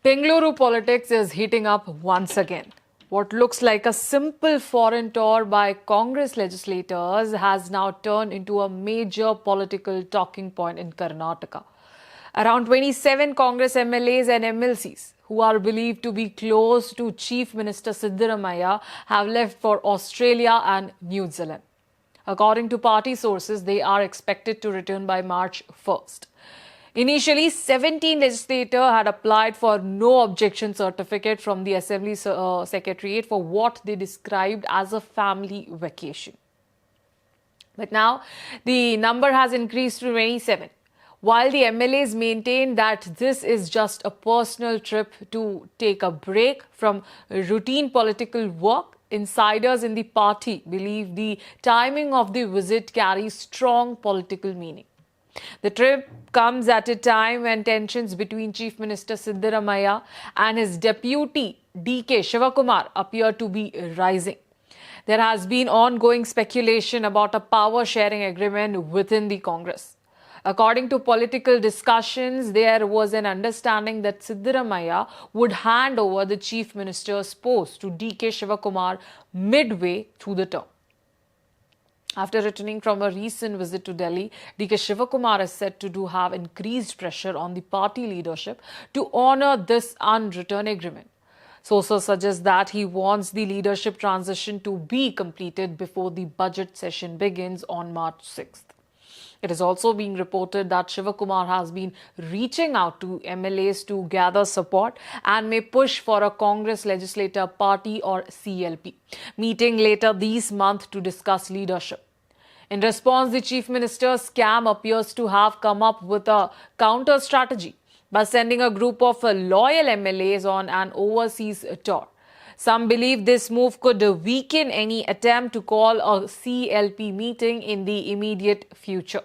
Bengaluru politics is heating up once again. What looks like a simple foreign tour by Congress legislators has now turned into a major political talking point in Karnataka. Around 27 Congress MLAs and MLCs, who are believed to be close to Chief Minister Siddaramaiah, have left for Australia and New Zealand. According to party sources, they are expected to return by March 1st. Initially, 17 legislators had applied for no objection certificate from the Assembly Secretariat for what they described as a family vacation. But now the number has increased to 27. While the MLAs maintain that this is just a personal trip to take a break from routine political work, insiders in the party believe the timing of the visit carries strong political meaning. The trip comes at a time when tensions between Chief Minister Siddaramaiah and his deputy D.K. Shivakumar appear to be rising. There has been ongoing speculation about a power-sharing agreement within the Congress. According to political discussions, there was an understanding that Siddaramaiah would hand over the Chief Minister's post to D.K. Shivakumar midway through the term. After returning from a recent visit to Delhi, D.K. Shivakumar is said to have increased pressure on the party leadership to honor this unwritten agreement. Sources suggest that he wants the leadership transition to be completed before the budget session begins on March 6th. It is also being reported that Shivakumar has been reaching out to MLAs to gather support and may push for a Congress Legislative Party or CLP meeting later this month to discuss leadership. In response, the Chief Minister's camp appears to have come up with a counter strategy by sending a group of loyal MLAs on an overseas tour. Some believe this move could weaken any attempt to call a CLP meeting in the immediate future.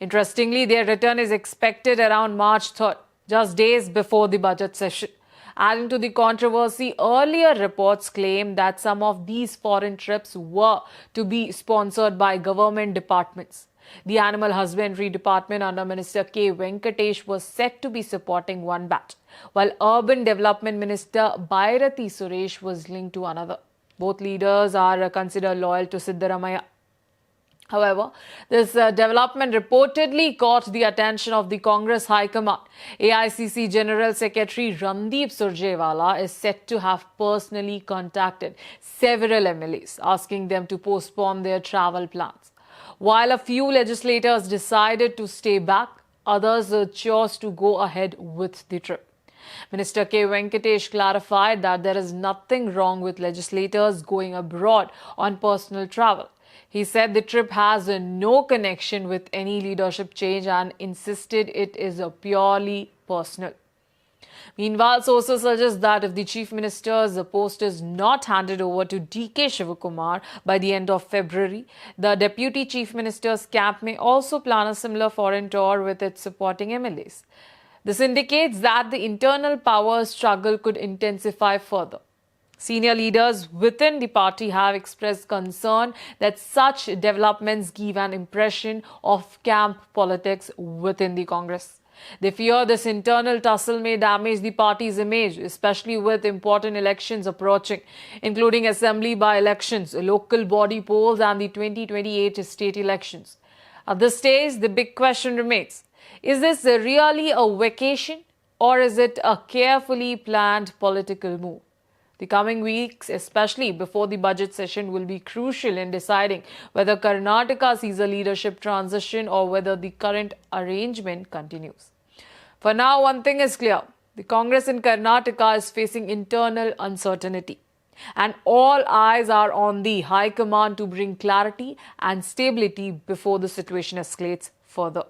Interestingly, their return is expected around March 3rd, just days before the budget session. Adding to the controversy, earlier reports claim that some of these foreign trips were to be sponsored by government departments. The Animal Husbandry Department under Minister K. Venkatesh was said to be supporting one batch, while Urban Development Minister Bhairathi Suresh was linked to another. Both leaders are considered loyal to Siddaramaiah. However, this development reportedly caught the attention of the Congress High Command. AICC General Secretary Randeep Surjewala is said to have personally contacted several MLAs, asking them to postpone their travel plans. While a few legislators decided to stay back, others chose to go ahead with the trip. Minister K. Venkatesh clarified that there is nothing wrong with legislators going abroad on personal travel. He said the trip has no connection with any leadership change and insisted it is purely personal. Meanwhile, sources suggest that if the Chief Minister's post is not handed over to D.K. Shivakumar by the end of February, the Deputy Chief Minister's camp may also plan a similar foreign tour with its supporting MLAs. This indicates that the internal power struggle could intensify further. Senior leaders within the party have expressed concern that such developments give an impression of camp politics within the Congress. They fear this internal tussle may damage the party's image, especially with important elections approaching, including assembly by-elections, local body polls and the 2028 state elections. At this stage, the big question remains, is this really a vacation or is it a carefully planned political move? The coming weeks, especially before the budget session, will be crucial in deciding whether Karnataka sees a leadership transition or whether the current arrangement continues. For now, one thing is clear. The Congress in Karnataka is facing internal uncertainty. And all eyes are on the High Command to bring clarity and stability before the situation escalates further.